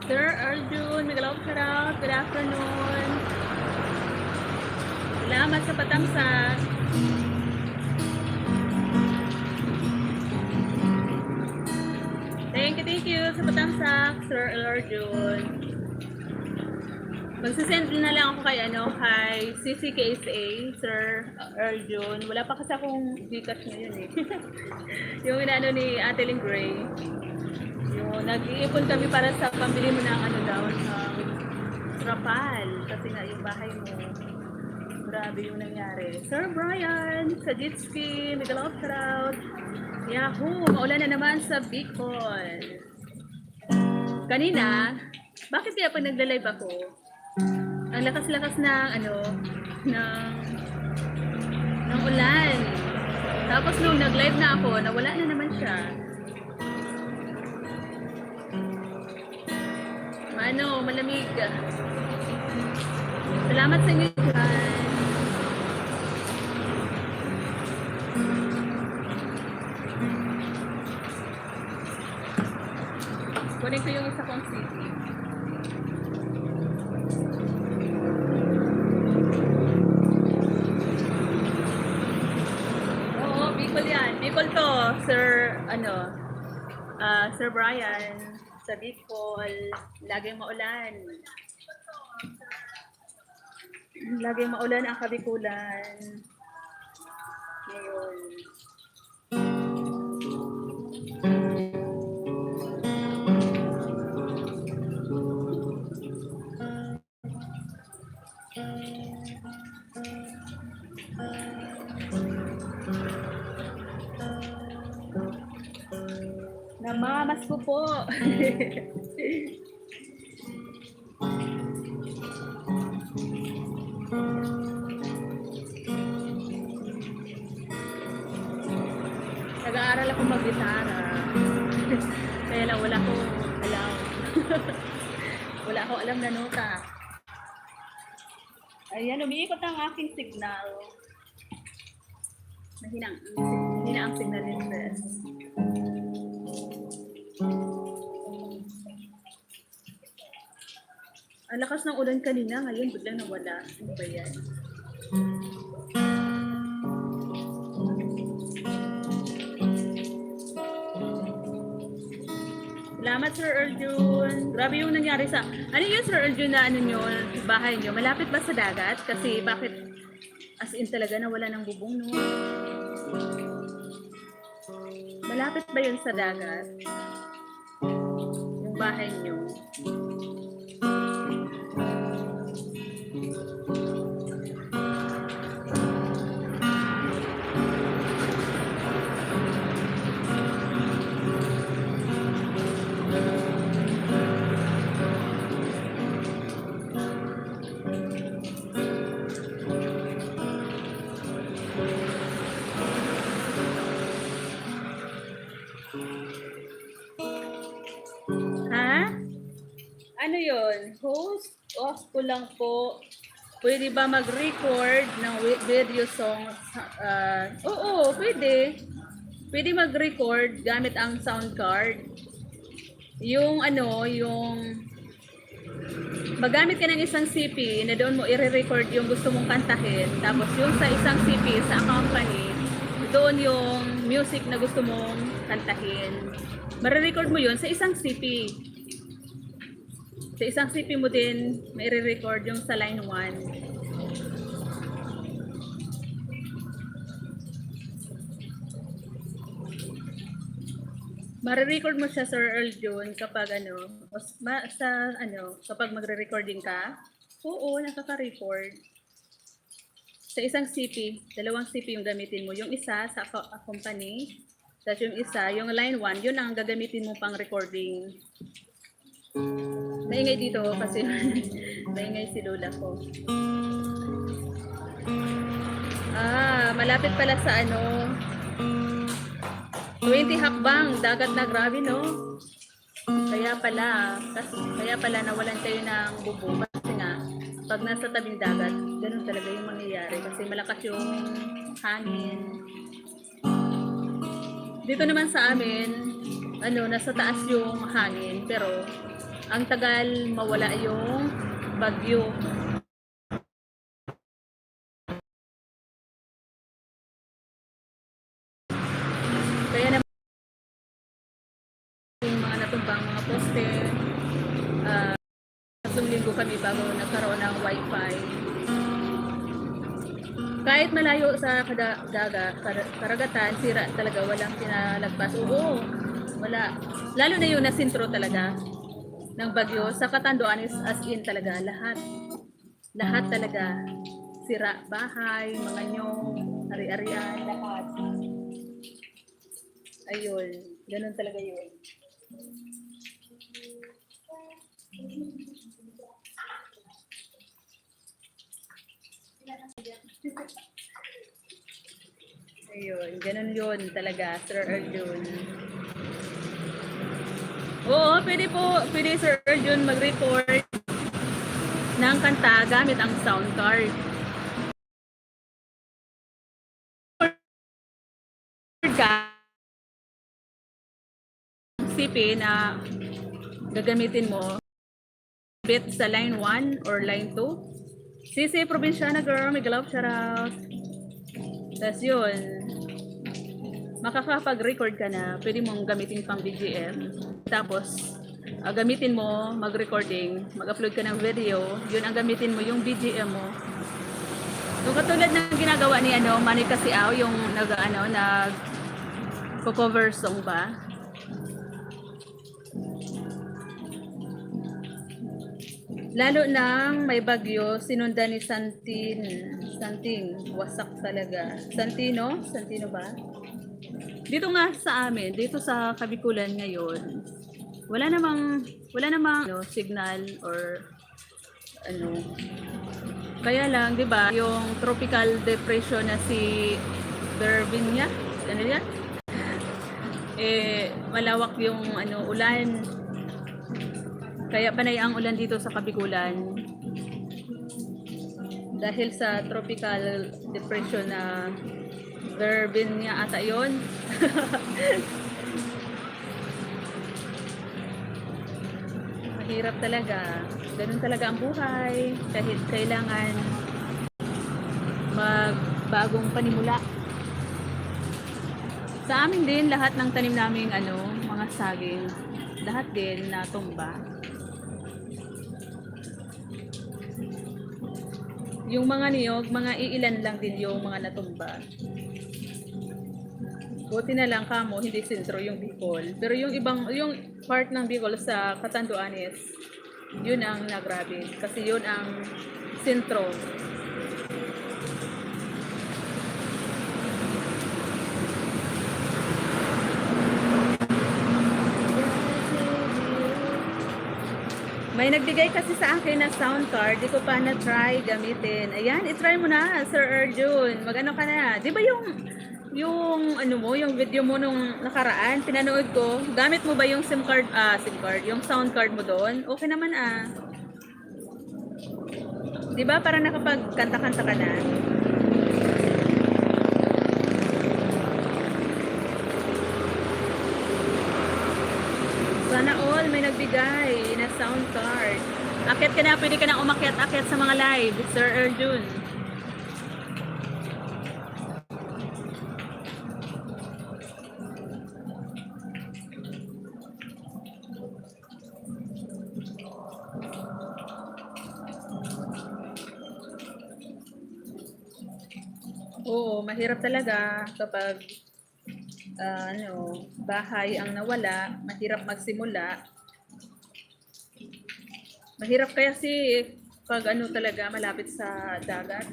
Sir Arjun, Miguel Shoutout. Good afternoon. Salamat sa patamsak. Thank you sa patamsak, Sir Arjun. Magsisend na lang ako kay CCKSA, Sir Arjun. Wala pa kasi akong Gcash ngayon eh. Yung inaano ni Ate Ling Gray. Yung nag-iipon kami para sa pambili mo ng trapal. Kasi nga yung bahay mo, grabe yung nangyari. Sir Brian, sa Jitski, Miguel Crowd. Yahoo! Maulan na naman sa Bicol. Kanina, bakit kaya pag nagla-live ako, ang lakas-lakas ng ulan. Tapos nung nag-live na ako, nawala na naman siya. Malamig. Salamat sa inyo dyan. Kunin ko yung isa kong CD. Oo, Bicol yan. Bicol to, Sir Brian. Sa Bicol, laging maulan. Laging maulan ang Kabikulan. Ngayon. Namamas ko po. Nag-aaral ako mag-gitara. Kaya lang wala akong alam. Wala akong alam na nota. Ayan, umiikot ang aking signal. Mahina ang signal ni Press. Ang lakas ng ulan kanina, ngayon biglang nawala. Ano ba yan? Salamat, Sir Arjun. Grabe yung nangyari sa... Ano yun, Sir Arjun, na bahay nyo? Malapit ba sa dagat? Kasi bakit as in talaga nawala ng bubong, no? Malapit ba yun sa dagat? Yung bahay nyo? Ano yun? Host off ko lang po. Pwede ba mag-record ng video songs? Oo, pwede. Pwede mag-record gamit ang sound card. Yung magamit ka ng isang CP na doon mo i-record yung gusto mong kantahin. Tapos yung sa isang CP sa company, doon yung music na gusto mong kantahin. Mare-record mo yun sa isang CP. Sa isang CP mo din, may re-record yung sa line 1. Mare-record mo siya, Sir Earl June, kapag kapag magre-recording ka. Oo, nakaka-record. Sa isang CP, dalawang CP yung gamitin mo. Yung isa sa company, tapos yung isa, yung line 1, yun ang gagamitin mo pang recording. Maingay dito kasi maingay si Lola ko. Malapit pala sa 20 hakbang, dagat na, grabe, no? Kaya pala nawalan kayo ng bubong kasi nga Pag nasa tabing dagat, ganun talaga yung mangyayari kasi malakas yung hangin. Dito naman sa amin, nasa taas yung hangin, pero ang tagal mawala yung bagyo. Kaya naman yung mga natumbang mga poste, tatlong linggo kami bago nagkaroon ng wifi. Kahit malayo sa karagatan, sira talaga, walang pinalagpas. Oo, wala. Lalo na yung nasintro talaga ng bagyo. Sa Catanduanes, as in talaga, lahat. Lahat talaga. Sira, bahay, mga nyong, ari-arian, lahat. Ayun, ganun talaga yun. Ayun, ganun yun talaga, Sir Arjun. Oo, pwede Sir Arjun mag-record ng kanta gamit ang sound card. CP na gagamitin mo bit sa line 1 or line 2. Sisi, probinsyana girl, may love shoutout. Tapos yun, makakapag-record ka na, pwede mong gamitin pang BGM. Tapos, gamitin mo, mag-recording, mag-upload ka ng video, yun ang gamitin mo, yung BGM mo. Yung katulad ng ginagawa ni Manny Casiao, yung cover song ba? Lalo nang may bagyo, sinundan ni Santing, wasak talaga. Santino ba? Dito nga sa amin, dito sa Kabikulan ngayon, wala namang signal or ano. Kaya lang, 'di ba, yung tropical depression na si Berbinia, ano yan? Malawak yung ulan. Kaya panay ang ulan dito sa Kabikulan. Dahil sa tropical depression na Berbinia ata yun. Mahirap talaga. Ganun talaga ang buhay. Kahit kailangan magbagong panimula. Sa amin din, lahat ng tanim naming mga saging, lahat din natumba. Yung mga niyog, mga iilan lang din yung mga natumba. Buti na lang kamo, hindi sentro yung Bicol. Pero yung part ng Bicol sa Catanduanes, yun ang nagrabe. Kasi yun ang sentro. May nagbigay kasi sa akin na sound card, di ko pa na-try gamitin. Ayan, i-try mo na, Sir Arjun. Mag-ano ka na. Di ba yung video mo nung nakaraan, pinanood ko, gamit mo ba yung SIM card, yung sound card mo doon? Okay naman ah. Di ba parang nakapagkanta-kanta ka na? Sana all may nagbigay na sound card. Akyat ka na, pwede ka na umakyat-akyat sa mga live, Sir Arjun. Oo, mahirap talaga kapag bahay ang nawala, mahirap magsimula. Mahirap kaya pag talaga malapit sa dagat.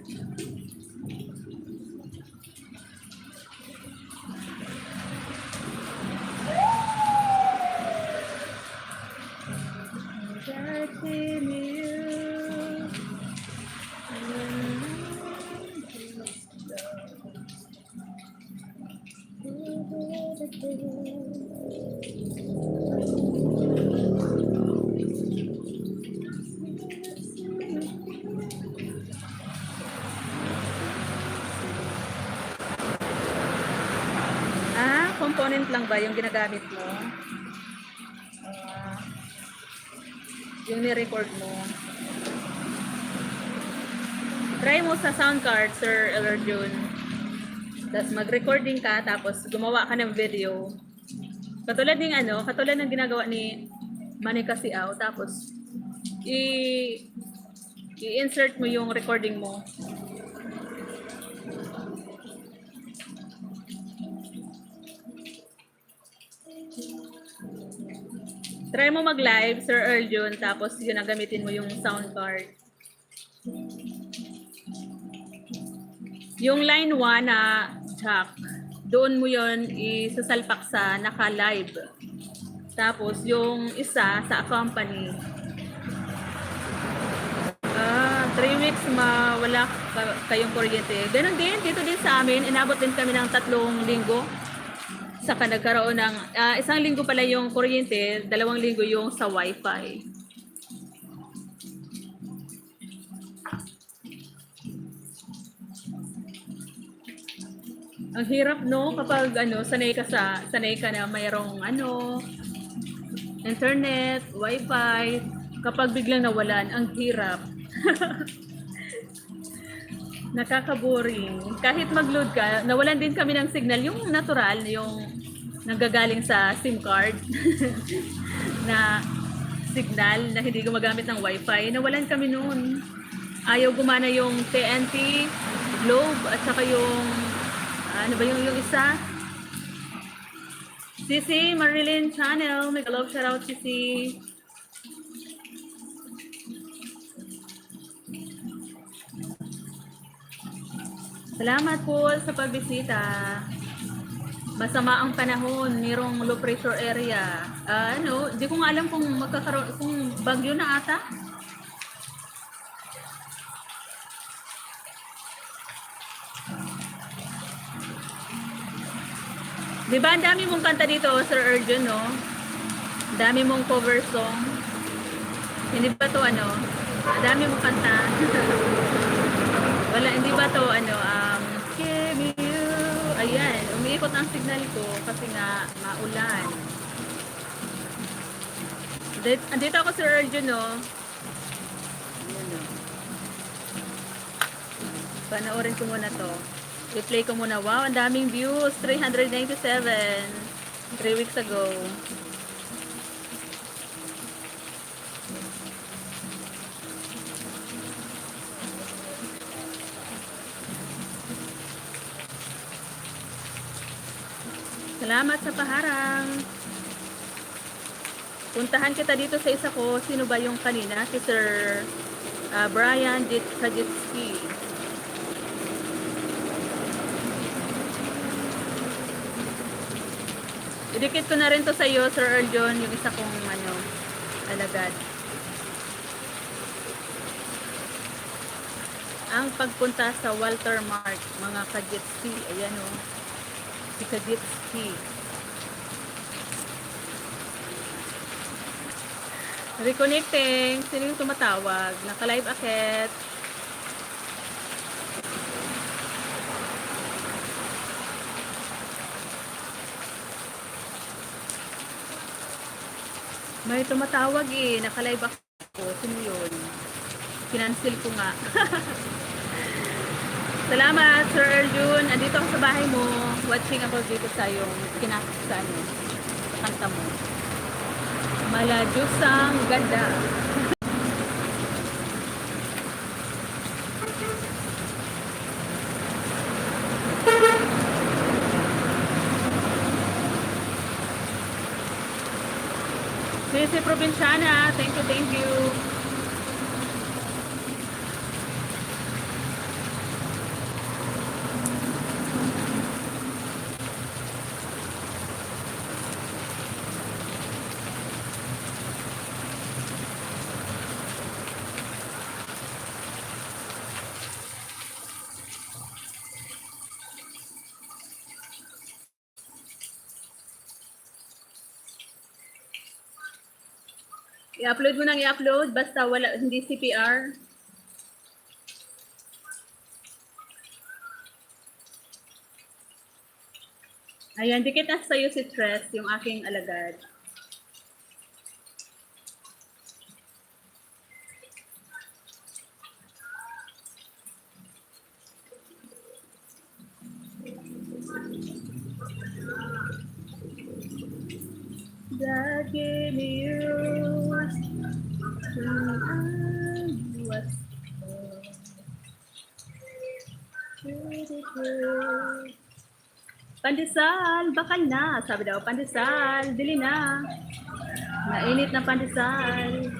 component lang ba yung ginagamit mo? Yung ni-record mo? Try mo sa sound card, Sir Elerjun. Tapos mag-recording ka, tapos gumawa ka ng video. Katulad ng ginagawa ni Manika Siaw, tapos i-insert mo yung recording mo. Try mo mag-live, Sir Earl tapos ginagamitin mo yung sound card. Yung line 1 na jack, doon mo yon isasalpak sa naka-live. Tapos yung isa sa accompany. 3 weeks wala kayong kuryente. Ganon din, dito din sa amin, inabot din kami ng 3 linggo. Saka nagkaroon ng, 1 linggo pala yung kuryente, 2 linggo yung sa wifi. Ang hirap no kapag sanay ka na mayroong internet, wifi, kapag biglang nawalan, ang hirap. Nakaka-boring. Kahit mag-load ka, nawalan din kami ng signal, yung natural, yung nanggagaling sa SIM card na signal na hindi gumagamit ng wifi. Nawalan kami noon. Ayaw gumana yung TNT, Globe, at saka yung yung isa? Sisi, Marilyn Channel. Make a love shout out, Sisi. Salamat po sa pagbisita. Masama ang panahon, mayroong low pressure area. Di ko nga alam kung magkakaroon, kung bagyo na ata. Di ba ang dami mong kanta dito, Sir Urgent, no? Ang dami mong cover song. Hindi ba to ang dami mong kanta. Wala, hindi ba to give you, ayan, umiikot ang signal ko kasi nga maulan. Andito ako, Sir Urgent, no? Ayan, no? Panoorin ko muna to. I-play ko muna. Wow, ang daming views. 397. 3 weeks ago. Salamat sa paharang. Puntahan kita dito sa isa ko. Sino ba yung kanina? Si Sir Brian Kajitsky. Idikit ko na rin to sa iyo, Sir Earl John, yung isa kong alagad. Ang pagpunta sa Walter Mart, mga Kajitsky, ayan o. Si Kajitsky. Reconnecting. Sino yung tumatawag? Naka-live akit. May tumatawag eh. Naka-live ako. Sino yun? Kinancel ko nga. Salamat, Sir Erjun. Andito ako sa bahay mo. Watching about dito sa yung sa kanta mo. Malajusang ganda. Sisi Provinciana, thank you, thank you. I-upload mo nang i-upload, basta wala, hindi CPR. Ayan, dikit na sa'yo si Tres, yung aking alagad. God gave me you when I was good. Pandesal, bakal na. Sabi daw, pandesal, bili na. Mainit na pandesal.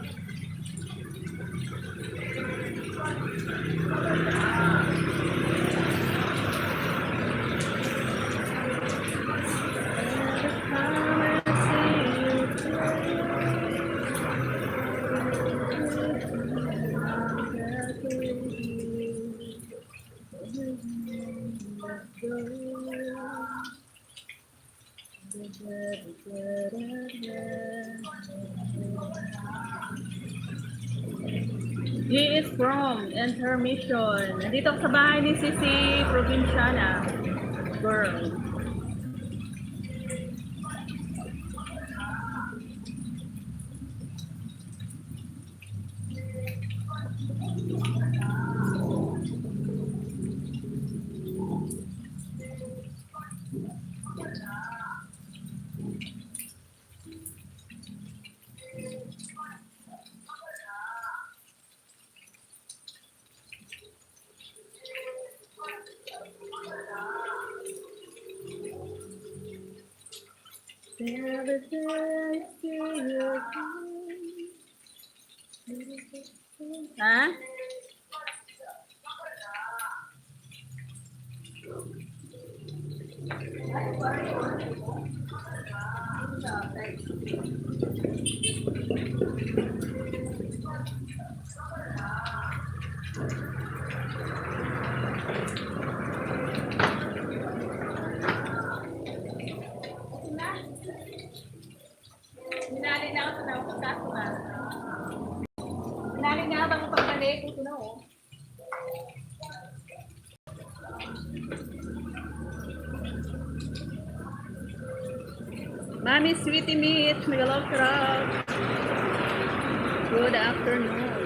He is from Intermission. Nandito ako sa bahay ni Sisi Provinciana. Girl. Ha? Hinali na ako na ako sa na. Hinali na ako ang pagbalik ko na oh. Mami Sweetie Meat, Megalove Truck. Good afternoon.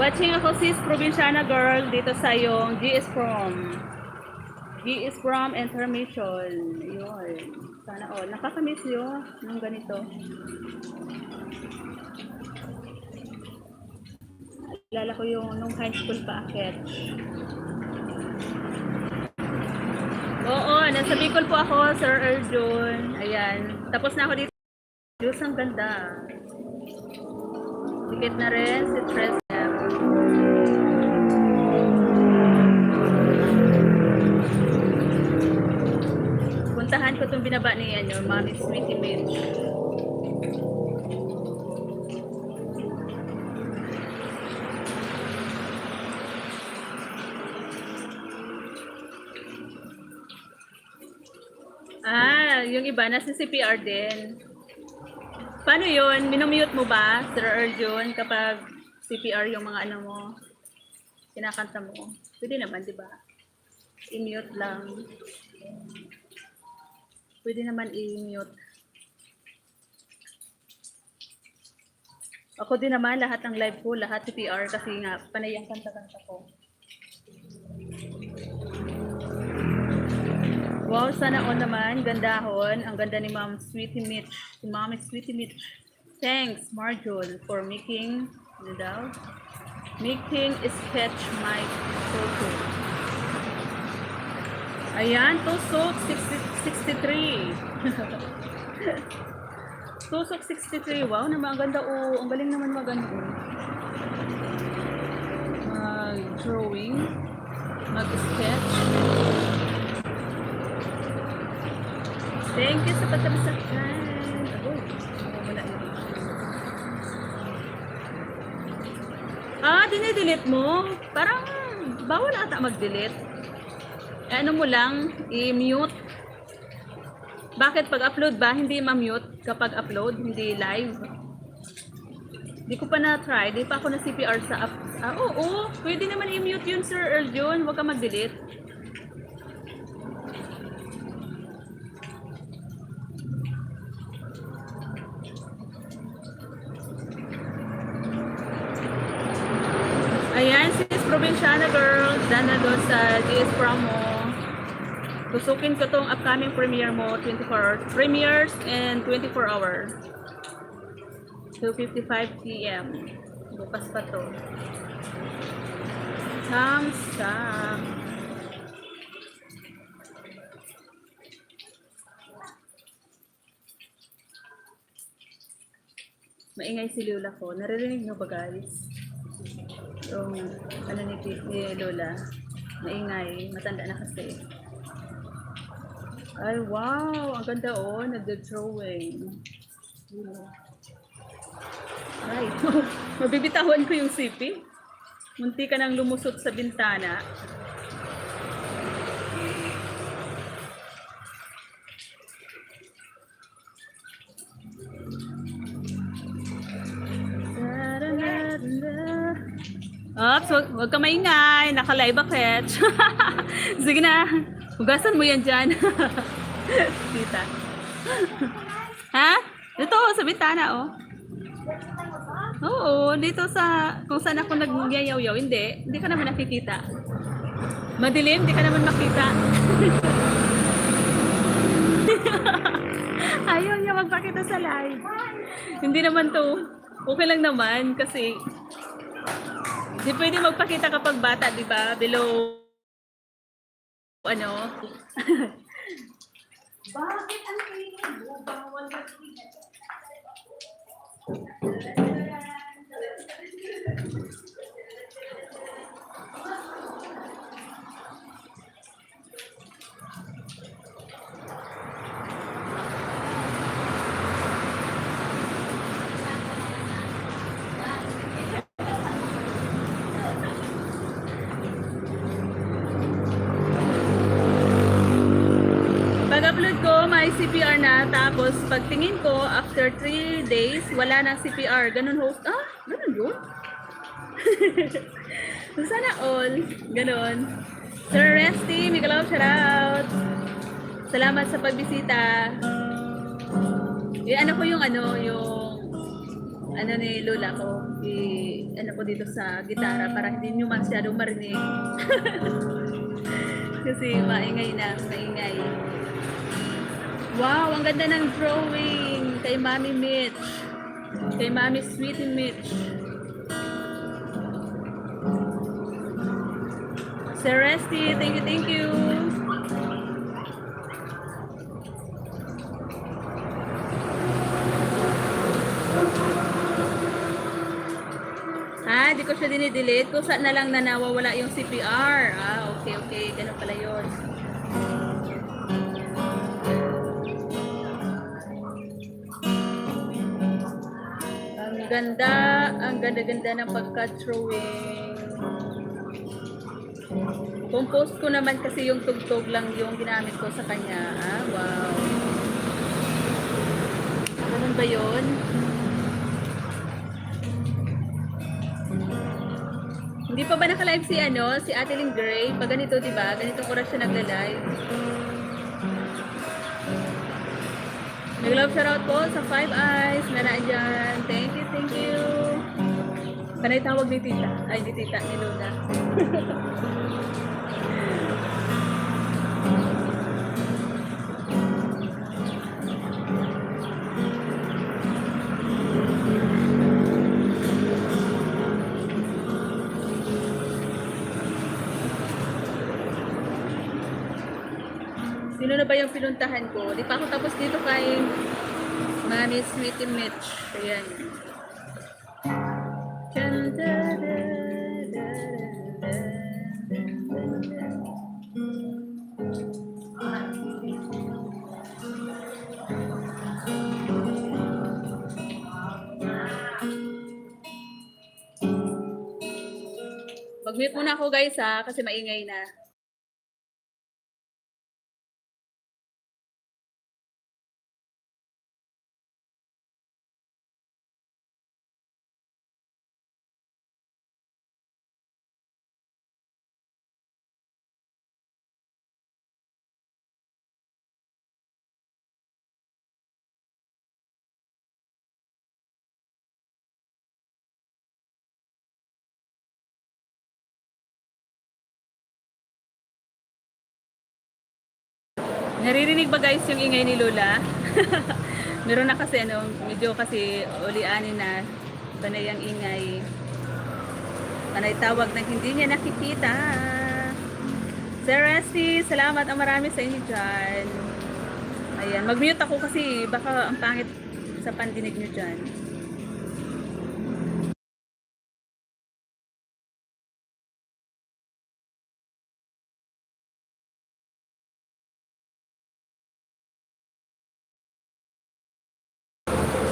Watching ako sis Provinciana girl dito sa yung G is from Intermission. Yun. Sana all. Nakakamiss yun nung ganito. Alala ko yung nung high school pa akit. Oo, nasa Bicol po ako, Sir Erjun. Ayan. Tapos na ako dito. Diyos, ang ganda. Tikit na rin si Tres. Puntahan ko itong binaba ni Mami Sweetie Meat. Yung iba nasa CPR din. Paano yun? Minumute mo ba, Sir Arjun, kapag CPR yung mga ano mo, kinakanta mo? Pwede naman, di ba? I-mute lang. Pwede naman i-mute. Ako din naman, lahat ng live ko, lahat CPR kasi nga, panay ang kanta-kanta ko. Wow, sana all naman, gandahon. Ang ganda ni Ma'am Sweetie Mitch. Si Ma'am Sweetie Mitch. Thanks, Marjol, for making, ano daw? Making sketch my photo. Ayan, Tusok 63. Tusok 63. Wow, naman ang ganda oh. Ang galing naman maganda. Drawing. Mag-sketch. Thank you sa pagkabasakyan. Wala yun. Dinidelete mo? Parang bawal ata mag-delete. Ano mo lang, i-mute. Bakit pag-upload ba, hindi ma-mute kapag upload, hindi live? Di ko pa na-try, di pa ako na CPR sa app. Oo, pwede naman i-mute yun, Sir Earl John. Huwag ka mag-delete. Ayan, sis Provinciana girl, dana doon sa GS Promo. Tusukin ko tong upcoming premiere mo, 24 hours. Premieres and 24 hours. 2:55 p.m. Bukas pa to. Thumbs up. Maingay si Lola ko. Naririnig nyo ba guys? Yung ano ni Lola. Maingay. Matanda na kasi. Ay, wow! Ang ganda oh, nag-drawing. Ay, mabibitawan ko yung sipi. Munti ka nang lumusot sa bintana. Ops, wag ka maingay. Naka-live bakit? Sige na. Hugasan mo yan dyan. Tita. Ha? Dito, sa bintana, oh. Oo, dito sa, kung saan ako nagyayaw-yaw, hindi ka naman nakikita. Madilim, hindi ka naman makita. Ayaw niya magpakita sa live. Hindi naman to, okay lang naman, kasi, di pwede magpakita kapag bata, di ba? Below ano? Bakit ang tingin mo? Bawal na pag-upload ko, may CPR na. Tapos, pagtingin ko, after 3 days, wala na CPR. Ganun host. Ganun yun? Sana all. Ganun. Sir Resty, Miguel, shout out. Salamat sa pagbisita. Ano ko yung ano ni Lola ko. Ano ko dito sa gitara para hindi nyo masyadong marinig. Kasi maingay na, maingay. Wow, ang ganda ng drawing kay Mami Mitch. Kay Mami Sweetie Mitch. Sir Resty, thank you, thank you. Di ko siya dinidelete. Kung saan na lang na nawawala yung CPR. Okay. Ganun pala yun. Ang ganda ng pagka-drawing. Compose ko naman kasi yung tugtog lang yung ginamit ko sa kanya. Wow. Ganun ba yun? Hindi pa ba naka-live si Ate Ling Gray? Pag ganito, diba? Ganitong oras siya nagla-live. Nag-love shoutout po sa Five Eyes na nandyan. Thank you, thank you. Panay tawag ni tita. Ay, ni tita, ni Lola. Sino na ba yung pinuntahan ko? Di pa ako tapos dito kay Mami Sweetie Mitch. Ayan. Dun, dun, dun, dun, dun, dun, dun. Mag-mute muna ako guys ha, kasi maingay na. Naririnig ba guys yung ingay ni Lola? Meron na kasi medyo kasi ulianin na panay ang ingay. Panay tawag na hindi niya nakikita. Sir Resty, salamat ang marami sa inyo dyan. Ayan, mag-mute ako kasi baka ang pangit sa pandinig nyo dyan.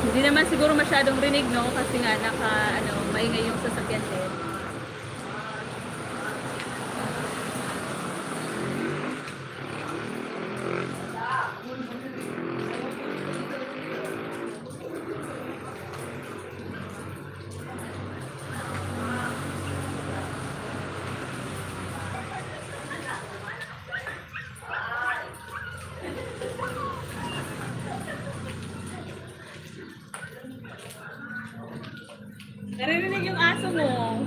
Hindi naman siguro masyadong rinig, no? Kasi nga maingay yung sasakyan din. Naririnig yung aso mo.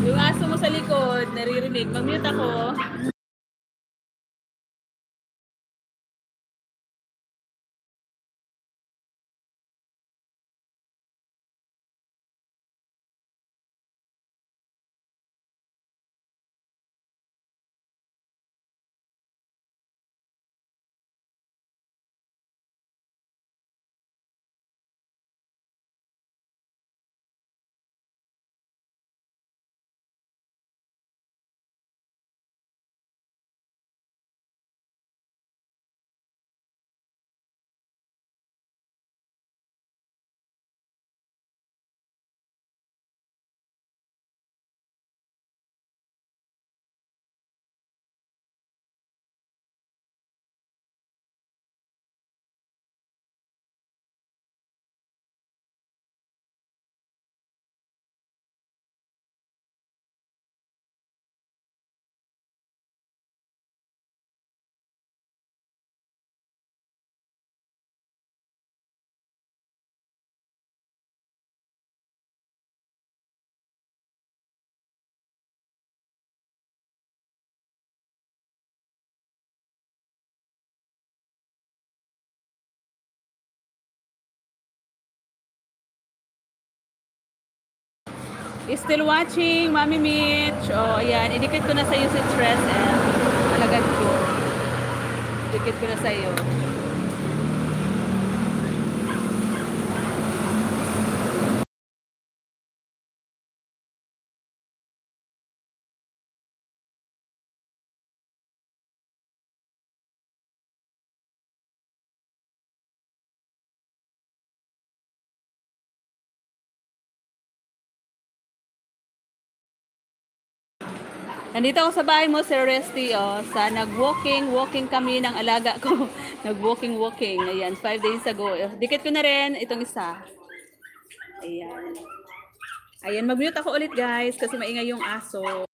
Yung aso mo sa likod, naririnig. Mag-mute ako. Still watching, Mami Mitch. Oh, ayan. Idikit ko na sa iyo si Stress and alagad ko. Idikit ko na sa iyo. Nandito ako sa bahay mo, Sir Resty, sa walking kami ng alaga ko. Walking. Ayan, 5 days ago. Dikit ko na rin itong isa. Ayan. Ayan, mag-mute ako ulit guys kasi maingay yung aso.